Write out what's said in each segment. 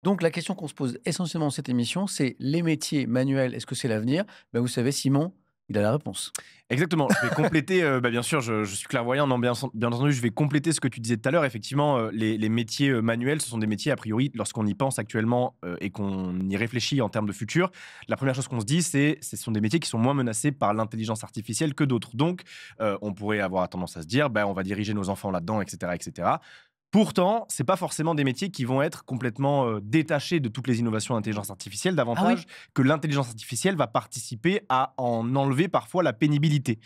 Donc la question qu'on se pose essentiellement dans cette émission, c'est les métiers manuels, est-ce que c'est l'avenir? Bah, vous savez, Simon, il a la réponse. Exactement, je vais compléter, bien sûr, je suis clairvoyant, non, bien entendu, je vais compléter ce que tu disais tout à l'heure. Effectivement, les métiers, manuels, ce sont des métiers, a priori, lorsqu'on y pense actuellement, et qu'on y réfléchit en termes de futur, la première chose qu'on se dit, c'est ce sont des métiers qui sont moins menacés par l'intelligence artificielle que d'autres. Donc, on pourrait avoir tendance à se dire: «Bah, on va diriger nos enfants là-dedans» et cetera et cetera. Pourtant, c'est pas forcément des métiers qui vont être complètement, détachés de toutes les innovations d'intelligence artificielle, Ah oui? davantage que l'intelligence artificielle va participer à en enlever parfois la pénibilité.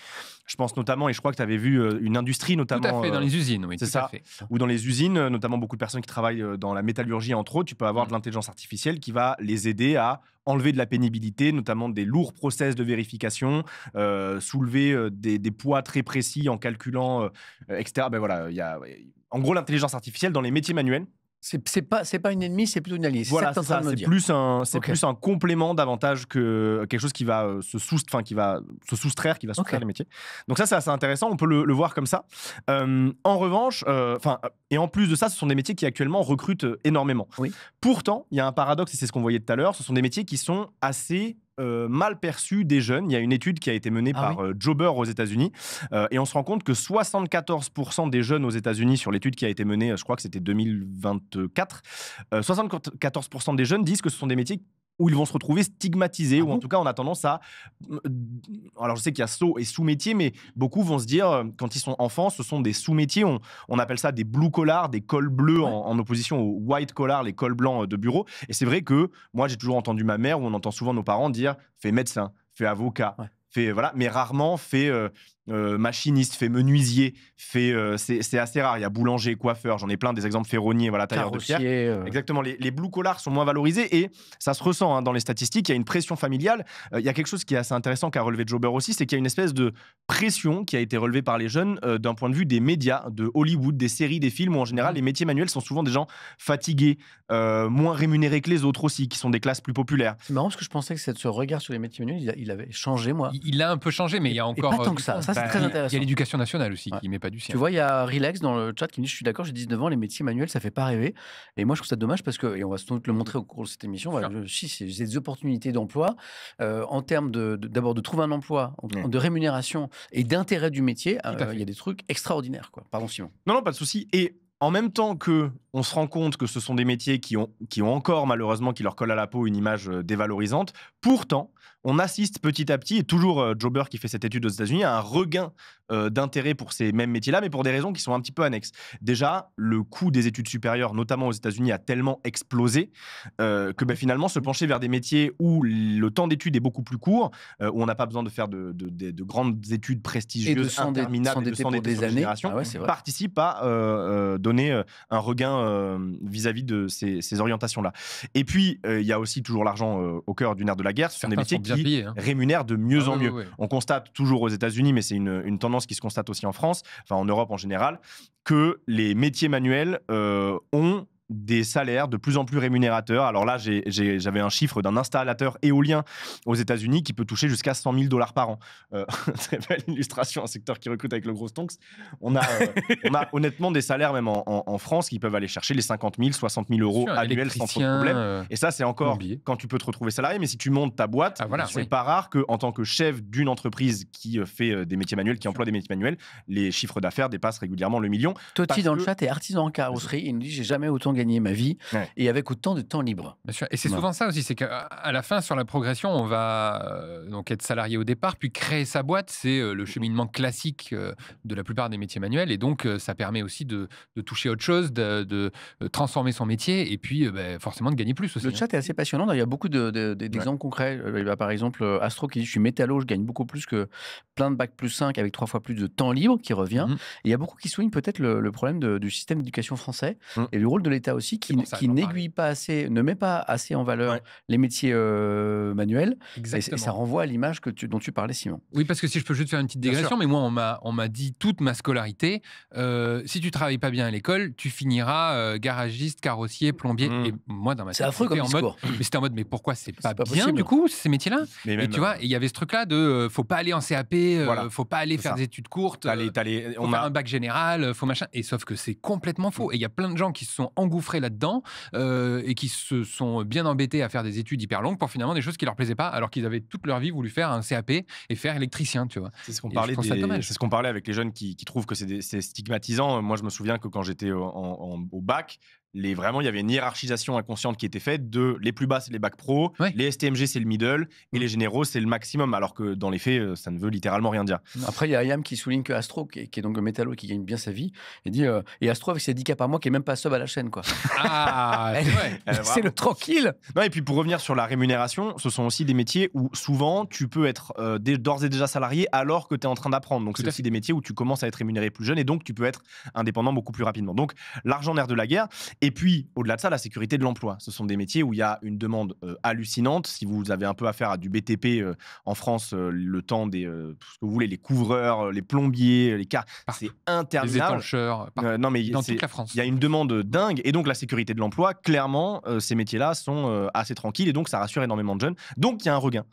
Je pense notamment, et je crois que tu avais vu, une industrie Tout à notamment, fait, dans les usines, oui, c'est tout à ça, fait. ou dans les usines, notamment beaucoup de personnes qui travaillent, dans la métallurgie entre autres, tu peux avoir Mmh. de l'intelligence artificielle qui va les aider à enlever de la pénibilité, notamment des lourds process de vérification, soulever, des poids très précis en calculant, et cetera. Ben voilà, il y a ouais, en gros l'intelligence artificielle dans les métiers manuels, C'est pas une ennemie, c'est plutôt une alliée. C'est ça voilà, que tu es c'est en train ça, de me c'est dire? plus un c'est OK, plus un complément davantage que quelque chose qui va, qui va se soustraire, qui va soustraire OK. les métiers. Donc ça, c'est assez intéressant, on peut le voir comme ça. En revanche, et en plus de ça, ce sont des métiers qui actuellement recrutent, énormément. Oui. Pourtant, il y a un paradoxe et c'est ce qu'on voyait tout à l'heure, ce sont des métiers qui sont assez, mal perçus des jeunes. Il y a une étude qui a été menée Ah oui? par, Jobber aux États-Unis, et on se rend compte que 74 des jeunes aux États-Unis sur l'étude qui a été menée, je crois que c'était 2024, 74 des jeunes disent que ce sont des métiers où ils vont se retrouver stigmatisés, Ah ou en bon? tout cas on a tendance à, alors je sais qu'il y a saut et sous-métiers, mais beaucoup vont se dire, quand ils sont enfants, ce sont des sous-métiers, on appelle ça des blue collars, des cols bleus, Ouais. en opposition aux white collars, les cols blancs, de bureau. Et c'est vrai que moi j'ai toujours entendu ma mère, ou on entend souvent nos parents dire: «Fais médecin, fais avocat, Ouais. fais», voilà, mais rarement «fais, machiniste, fais menuisier, fais», c'est assez rare. Il y a boulanger, coiffeur, j'en ai plein des exemples, ferronnier, voilà, tailleur de pierre. Carrossier, Exactement, les blue collars sont moins valorisés, et ça se ressent, hein, dans les statistiques. Il y a une pression familiale. Il y a quelque chose qui est assez intéressant qu'a relevé Jobber aussi, c'est qu'il y a une espèce de pression qui a été relevée par les jeunes, d'un point de vue des médias, de Hollywood, des séries, des films, où en général mmh. les métiers manuels sont souvent des gens fatigués, moins rémunérés que les autres aussi, qui sont des classes plus populaires. C'est marrant parce que je pensais que ce regard sur les métiers manuels, il avait changé, moi. Il a un peu changé, mais il y a Et encore, pas tant que du ça. fond. Ça, c'est Bah, très Il y intéressant. a l'éducation nationale aussi Ouais. qui met pas du Tu sien. vois, il y a Relax dans le chat qui me dit: «Je suis d'accord, j'ai 19 ans, les métiers manuels, ça fait pas rêver» et moi, je trouve ça dommage parce que et on va sans doute le montrer au cours de cette émission, voilà, Sûr. si c'est des opportunités d'emploi, en termes d'abord de trouver un emploi, Ouais. de rémunération et d'intérêt du métier, Tout à il y fait. a des trucs extraordinaires, quoi. Pardon, Simon. Non, non, pas de souci. Et en même temps que on se rend compte que ce sont des métiers qui ont encore, malheureusement, qui leur collent à la peau une image, dévalorisante, pourtant, on assiste petit à petit, et toujours, Jobber qui fait cette étude aux États-Unis, à un regain, d'intérêt pour ces mêmes métiers-là, mais pour des raisons qui sont un petit peu annexes. Déjà, le coût des études supérieures, notamment aux États-Unis, a tellement explosé, que, bah, finalement, se pencher vers des métiers où le temps d'études est beaucoup plus court, où on n'a pas besoin de faire de grandes études Et de prestigieuses, interminables, et de s'endetter pour s'endetter des sur des années. générations, Ah ouais, c'est vrai. participe à, donner, un regain, vis-à-vis de ces orientations-là. Et puis, il y a aussi toujours l'argent, au cœur du nerf de la guerre. Ce sont des Certains sont métiers bien qui payés, hein. rémunèrent de mieux Ah en oui, oui, mieux. oui. On constate toujours aux États-Unis, mais c'est une tendance qui se constate aussi en France, enfin en Europe en général, que les métiers manuels, ont des salaires de plus en plus rémunérateurs. Alors là, j'avais un chiffre d'un installateur éolien aux États-Unis qui peut toucher jusqu'à 100 000 dollars par an. Très belle illustration, un secteur qui recrute avec le gros stonks. On a honnêtement des salaires, même en France, qui peuvent aller chercher les 50 000, 60 000 Bien euros sûr, annuels sans trop de électricien, problème. Et ça, c'est encore plombier. quand tu peux te retrouver salarié. Mais si tu montes ta boîte, Ah voilà, c'est oui. pas rare qu'en tant que chef d'une entreprise qui fait, des métiers manuels, qui Sûr. emploie des métiers manuels, les chiffres d'affaires dépassent régulièrement le million. Totti Parce dans le que- chat est artisan en carrosserie. Il nous dit: «J'ai jamais autant gagné ma vie Ouais. et avec autant de temps libre». Bien sûr. Et c'est Voilà. souvent ça aussi, c'est qu'à la fin, sur la progression, on va donc être salarié au départ, puis créer sa boîte. C'est le cheminement classique de la plupart des métiers manuels. Et donc, ça permet aussi de toucher autre chose, de transformer son métier, et puis bah, forcément de gagner plus aussi. Le Hein. chat est assez passionnant. D'ailleurs, il y a beaucoup d'exemples concrets. Il y a par exemple Astro qui dit: «Je suis métallo, je gagne beaucoup plus que plein de bac plus 5 avec 3 fois plus de temps libre», qui revient. Mhm. Et il y a beaucoup qui soulignent peut-être le problème du système d'éducation français Mm. et du rôle de l'État aussi, C'est pour ça que qui j'en n'aiguille pas assez, ne met pas assez en valeur Ouais. les métiers manuels. Et ça Exactement. renvoie à l'image dont tu parlais, Simon. Oui, parce que si je peux juste faire une petite Bien sûr. digression, mais moi, on m'a dit toute ma scolarité, si tu travailles pas bien à l'école, tu finiras garagiste, carrossier, plombier. Mm. Et moi, dans ma C'est tête, affreux c'était comme en mode, discours. mais c'était en mode, mais pourquoi c'est pas pas bien possible. du coup ces métiers-là? Mais Et même, tu vois, il y avait ce truc-là de, faut pas aller en CAP, voilà, faut pas aller c'est faire ça. des études courtes, T'as les- faut on faire a un bac général, faut machin. Et sauf que c'est complètement faux. Et il y a plein de gens qui se sont engouffrés engouffrés là-dedans et qui se sont bien embêtés à faire des études hyper longues pour finalement des choses qui leur plaisaient pas, alors qu'ils avaient toute leur vie voulu faire un CAP et faire électricien, tu vois. C'est ce qu'on Et parlait, je trouve ça dommage. c'est ce qu'on parlait avec les jeunes qui trouvent que c'est stigmatisant. Moi, je me souviens que quand j'étais au bac, vraiment, il y avait une hiérarchisation inconsciente qui était faite de les plus bas, c'est les bacs pro, Ouais. les STMG, c'est le middle, et les généraux, c'est le maximum, alors que dans les faits, ça ne veut littéralement rien dire. Après, il y a Ayam qui souligne que Astro, qui est donc un métallo qui gagne bien sa vie, il dit et Astro avec ses 10 cas par mois qui est même pas sub à la chaîne, quoi. Ah, c'est vrai. C'est le tranquille. Non, et puis pour revenir sur la rémunération, ce sont aussi des métiers où souvent tu peux être d'ores et déjà salarié alors que tu es en train d'apprendre. Donc Tout c'est à aussi des métiers où tu commences à être rémunéré plus jeune et donc tu peux être indépendant beaucoup plus rapidement. Donc l'argent nerf de la guerre. Et puis au-delà de ça, la sécurité de l'emploi. Ce sont des métiers où il y a une demande hallucinante. Si vous avez un peu affaire à du BTP en France, le temps des tout ce que vous voulez, les couvreurs, les plombiers, les cars, c'est Les interminable. étancheurs, Non mais dans c'est- toute la France. il y a une demande dingue et donc la sécurité de l'emploi, clairement, ces métiers-là sont assez tranquilles et donc ça rassure énormément de jeunes. Donc il y a un regain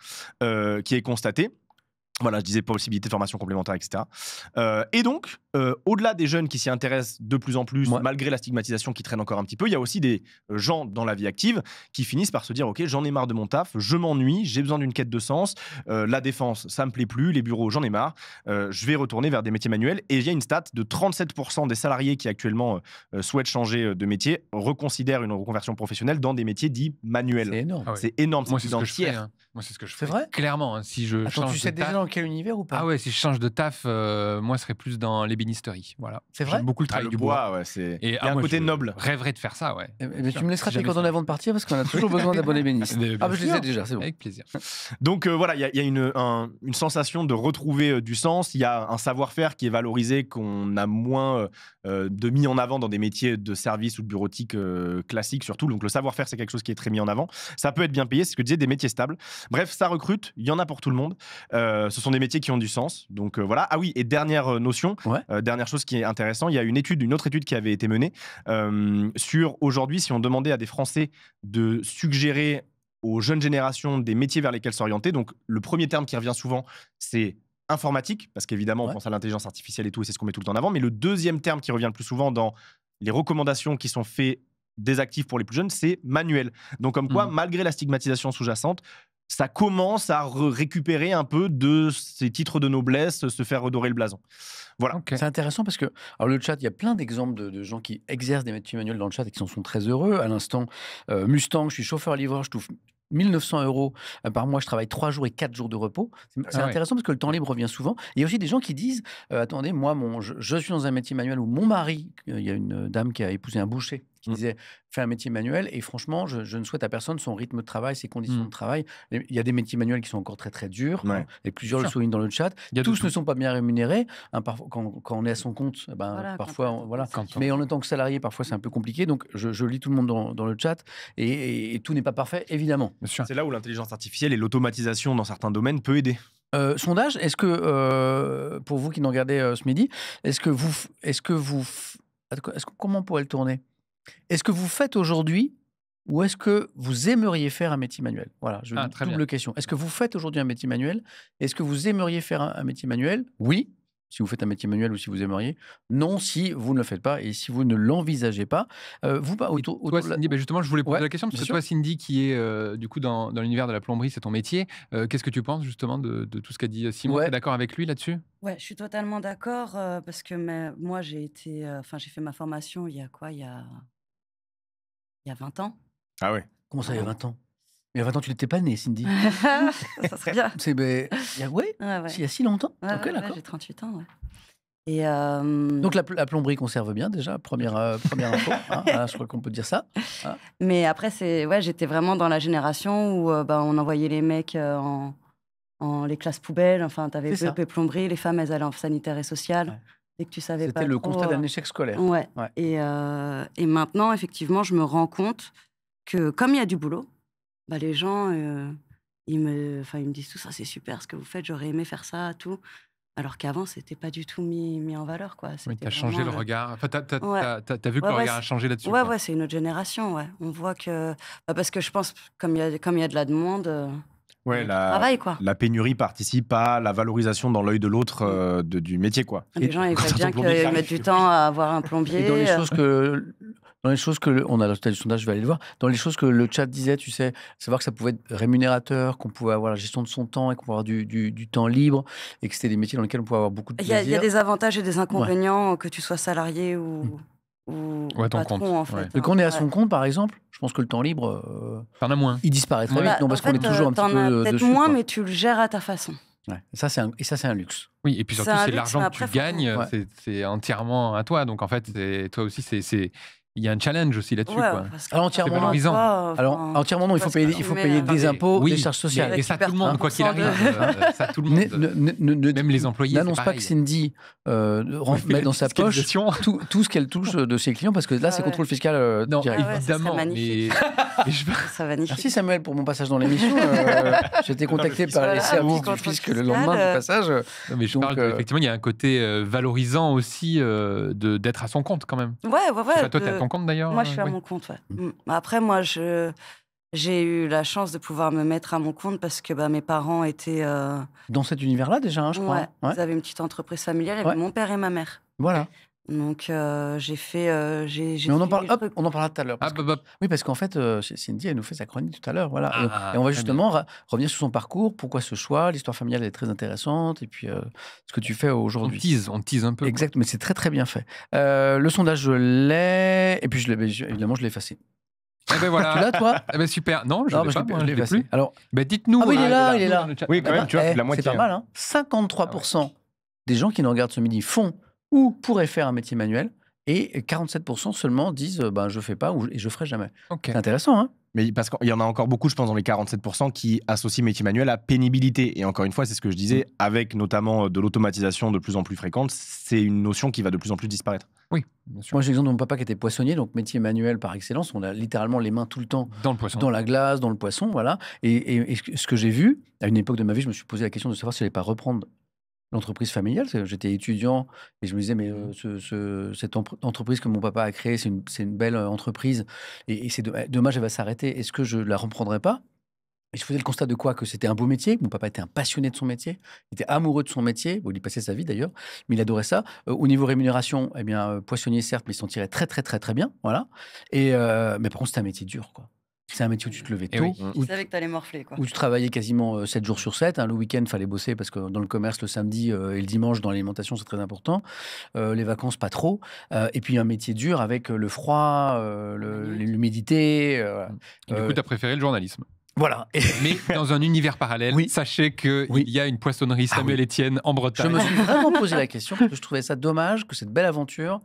qui est constaté. Voilà, je disais possibilité de formation complémentaire, etc. Et donc, au-delà des jeunes qui s'y intéressent de plus en plus, Ouais. malgré la stigmatisation qui traîne encore un petit peu, il y a aussi des gens dans la vie active qui finissent par se dire, ok, j'en ai marre de mon taf, je m'ennuie, j'ai besoin d'une quête de sens, la défense, ça me plaît plus, les bureaux, j'en ai marre, je vais retourner vers des métiers manuels. Et il y a une stat de 37% des salariés qui actuellement souhaitent changer de métier reconsidèrent une reconversion professionnelle dans des métiers dits manuels. C'est énorme. Ah ouais. C'est énorme, Moi, c'est c'est ce plus que d'un je fais. tiers. Hein. Moi, c'est ce que je C'est fais. vrai Clairement, hein, si je Attends, change tu sais de déjà taf. dans quel univers ou pas? Ah ouais, si je change de taf, moi, ce serait plus dans l'ébénisterie. Voilà. C'est vrai J'aime beaucoup le Ah, travail le du bois. bois, ouais, il y a ah, un moi, côté je noble. Rêverais de faire ça, ouais. Eh ben, tu me laisseras Si tes jamais coordonnées ça- avant de partir parce qu'on a toujours besoin d'abonnés bénistes. Bien Ah, bah, je les ai sûr. déjà, c'est bon. Avec plaisir. Donc voilà, il y a une sensation de retrouver du sens. Il y a un savoir-faire qui est valorisé, qu'on a moins de mis en avant dans des métiers de service ou de bureautique classiques surtout. Donc le savoir-faire, c'est quelque chose qui est très mis en avant. Ça peut être bien payé, c'est ce que je disais, des métiers stables. Bref, ça recrute, il y en a pour tout le monde. Ce sont des métiers qui ont du sens. Donc voilà. Ah oui, et dernière notion, Ouais. dernière chose qui est intéressante, il y a une autre étude qui avait été menée sur aujourd'hui, si on demandait à des Français de suggérer aux jeunes générations des métiers vers lesquels s'orienter. Donc, le premier terme qui revient souvent, c'est informatique, parce qu'évidemment, on Ouais. pense à l'intelligence artificielle et tout, et c'est ce qu'on met tout le temps en avant. Mais le deuxième terme qui revient le plus souvent dans les recommandations qui sont faites des actifs pour les plus jeunes, c'est manuel. Donc, comme quoi, malgré la stigmatisation sous-jacente, ça commence à récupérer un peu de ces titres de noblesse, se faire redorer le blason. Voilà. Ok. C'est intéressant parce que, alors le chat, il y a plein d'exemples de gens qui exercent des métiers manuels dans le chat et qui s'en sont très heureux. À l'instant, Mustang, je suis chauffeur-livreur, je touche 1 900 € par mois, je travaille 3 jours et 4 jours de repos. C'est Ah ouais. intéressant parce que le temps libre revient souvent. Il y a aussi des gens qui disent attendez, moi, je suis dans un métier manuel où mon mari, il y a une dame qui a épousé un boucher, qui disait fais un métier manuel et franchement, je ne souhaite à personne son rythme de travail, ses conditions de travail. Il y a des métiers manuels qui sont encore très très durs Ouais. et plusieurs le Sûr. soulignent dans le chat. Il y a de Tous tout. ne sont pas bien rémunérés. Hein, quand on est à son compte, Voilà, parfois, quand voilà. Quand on- Mais en tant que salarié, parfois c'est un peu compliqué. Donc je lis tout le monde dans le chat et tout n'est pas parfait, évidemment. Bien sûr. C'est là où l'intelligence artificielle et l'automatisation dans certains domaines peut aider. Sondage, est-ce que, pour vous qui nous regardez ce midi, comment on pourrait le tourner? Est-ce que vous faites aujourd'hui ou est-ce que vous aimeriez faire un métier manuel? Voilà, je Ah, très double bien. question. Est-ce que vous faites aujourd'hui un métier manuel? Est-ce que vous aimeriez faire un métier manuel? Oui, si vous faites un métier manuel ou si vous aimeriez. Non, si vous ne le faites pas et si vous ne l'envisagez pas. Vous, Toi, Cindy, justement, je voulais poser Ouais, la question, parce bien que sûr. toi, Cindy, qui est du coup dans l'univers de la plomberie, c'est ton métier. Qu'est-ce que tu penses justement de tout ce qu'a dit Simon? Ouais. Tu es d'accord avec lui là-dessus? Ouais, je suis totalement d'accord parce que moi, j'ai fait ma formation il y a quoi? Il y a 20 ans. Ah ouais. Comment ça, il y a 20 ans? Mais il y a 20 ans, tu n'étais pas né, Cindy. Ça serait bien. Ouais, Ouais, ouais. il y a si longtemps. Ouais, Ok, ouais, d'accord. j'ai 38 ans, ouais. Et Donc la plomberie conserve bien déjà, première info. Hein, voilà, je crois qu'on peut dire ça. Hein. mais après, j'étais vraiment dans la génération où on envoyait les mecs en les classes poubelles. Enfin, t'avais C'est ça. BEP plomberie, les femmes, elles allaient en sanitaire et social. Ouais. Dès que tu savais pas C'était le trop, constat d'un échec scolaire. Ouais. Ouais. Et maintenant, effectivement, je me rends compte que comme il y a du boulot, les gens, ils me disent tout ça, c'est super ce que vous faites, j'aurais aimé faire ça, tout. Alors qu'avant, c'était pas du tout mis en valeur, quoi. Oui, C'était tu as changé vraiment le regard. Enfin, t'as Ouais. vu que Ouais, le ouais, regard a changé là-dessus. Ouais, quoi. ouais, c'est une autre génération, ouais. On voit que... parce que je pense, comme il y a de la demande, Ouais, il y a du travail, quoi. la pénurie participe à la valorisation dans l'œil de l'autre du métier, quoi. Les gens, ils quand veulent t'as bien ton plombier qui qu'ils arrive, mettent tu du temps à avoir un plombier. Et dans les choses que Dans les choses que on a le résultat du sondage, je vais aller le voir. Dans les choses que le chat disait, tu sais, savoir que ça pouvait être rémunérateur, qu'on pouvait avoir la gestion de son temps et qu'on pouvait avoir du temps libre et que c'était des métiers dans lesquels on pouvait avoir beaucoup de Il y a plaisir. des avantages et des inconvénients, que tu sois salarié ou Ouais, ton patron, compte, en fait. ouais. Mais quand on est à Ouais. son compte, par exemple, je pense que le temps libre, T'en as moins. il disparaît très Ouais. vite. Bah, Non, parce en qu'on est fait, toujours un petit t'en as peu peut-être dessus. moins, quoi. mais tu le gères à ta façon. Ouais. Et ça, c'est un luxe. Oui, et puis C'est surtout, un c'est luxe, l'argent mais que tu après, faut- gagnes, Ouais. c'est entièrement à toi. Donc en fait, toi aussi, il y a un challenge aussi là-dessus. Ouais, quoi. parce que Alors, entièrement, toi, valorisant. Alors, entièrement, non, il faut payer, des impôts, Oui, des charges sociales. Et ça, tout le monde, quoi qu'il 30% arrive. Ça, tout le monde. Même les employés, c'est N'annonce pas pareil. que Cindy met dans sa poche Fiscalisation. tout ce qu'elle touche de ses clients, parce que là, Ah c'est ouais. contrôle fiscal Non, direct. Ah ouais, ça serait évidemment. magnifique. Mais je Ça va magnifique. Merci Samuel pour mon passage dans l'émission. J'ai été contacté par les Voilà, services petit du contrôle fisc le fiscal, lendemain du passage. Non, mais je Donc, parle effectivement, il y a un côté valorisant aussi d'être à son compte quand même. Ouais. Je sais pas, toi, t'es à ton compte d'ailleurs. Moi, je suis à ouais. mon compte, ouais. Après, moi, j'ai eu la chance de pouvoir me mettre à mon compte parce que mes parents étaient... Dans cet univers-là déjà, hein, je crois. ouais, Ouais. ils avaient une petite entreprise familiale, il y avait Ouais. mon père et ma mère. Voilà. Donc, j'ai fait... j'ai Mais on en suivi parle, le hop, truc. on en parlera tout à l'heure. Ah, parce que- bah, Oui, parce qu'en fait, Cindy, elle nous fait sa chronique tout à l'heure. Voilà. Ah, Et on va très justement revenir sur son parcours, pourquoi ce choix, l'histoire familiale est très intéressante, et puis ce que tu fais aujourd'hui. on tease un peu. Exact, mais c'est très très bien fait. Le sondage, je l'ai, et puis évidemment, je l'ai effacé. Eh ben voilà. Tu l'as, toi? Eh ben super. Non, je Non, l'ai bah, pas, moi, je l'ai l'ai effacé. plus. Alors, Ben dites-nous. Ah oui, il est là, il est là. dans le chat. Oui, quand même, tu vois, plus de la moitié. c'est pas mal, hein. 53% des gens qui nous regardent ce midi font ou pourraient faire un métier manuel, et 47% seulement disent je fais pas et je ferai jamais. Ok. C'est intéressant, hein? Mais parce qu'il y en a encore beaucoup, je pense, dans les 47% qui associent métier manuel à pénibilité. Et encore une fois, c'est ce que je disais, avec notamment de l'automatisation de plus en plus fréquente, c'est une notion qui va de plus en plus disparaître. Oui, bien sûr. Moi, j'ai l'exemple de mon papa qui était poissonnier, donc métier manuel par excellence. On a littéralement les mains tout le temps Dans le poisson. dans la glace, dans le poisson, voilà. Et ce que j'ai vu, à une époque de ma vie, je me suis posé la question de savoir si je n'allais pas reprendre l'entreprise familiale. J'étais étudiant et je me disais, mais cette entreprise que mon papa a créée, c'est une belle entreprise et c'est dommage, elle va s'arrêter. Est-ce que je la reprendrai pas? Et je faisais le constat de quoi? Que c'était un beau métier. Mon papa était un passionné de son métier. Il était amoureux de son métier. Bon, il y passait sa vie d'ailleurs, mais il adorait ça. Au niveau rémunération, eh bien, poissonnier certes, mais il s'en tirait très, très, très, très bien. Voilà. Mais par contre, c'était un métier dur, quoi. C'est un métier où tu te levais Eh tôt, oui. où Je savais que t'allais morfler, quoi. où tu travaillais quasiment 7 jours sur 7. Hein. Le week-end, il fallait bosser parce que dans le commerce, le samedi et le dimanche, dans l'alimentation, c'est très important. Les vacances, pas trop. Et puis un métier dur avec le froid, l'humidité. Et du coup, tu as préféré le journalisme. Voilà. Et Mais dans un univers parallèle, Oui. sachez qu'il Oui. y a une poissonnerie Samuel oui. Etienne en je Bretagne. me suis vraiment posé la question parce que je trouvais ça dommage que cette belle aventure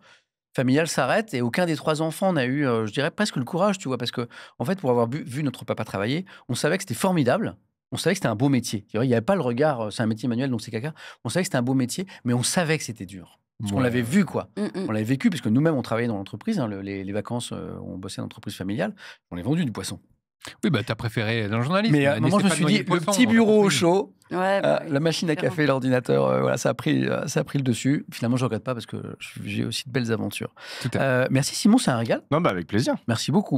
familiale s'arrête et aucun des 3 enfants n'a eu, je dirais, presque le courage, tu vois, parce que, en fait, pour avoir vu notre papa travailler, on savait que c'était formidable. On savait que c'était un beau métier. Il n'y avait pas le regard, c'est un métier manuel, donc c'est caca. On savait que c'était un beau métier, mais on savait que c'était dur. Parce qu'on Ouais. l'avait vu, quoi. Mm. On l'avait vécu, parce que nous-mêmes, on travaillait dans l'entreprise. Hein, les vacances, on bossait dans l'entreprise familiale. On a vendu du poisson. Oui, bah, tu as préféré dans le journalisme. Mais à un moment, je me suis dit, le petit bureau au chaud, Ouais, oui, la machine à différent. café, l'ordinateur, voilà, ça a pris le dessus. Finalement, je ne regrette pas parce que j'ai aussi de belles aventures. Tout à fait. Merci Simon, c'est un régal. Non, bah avec plaisir. Merci beaucoup.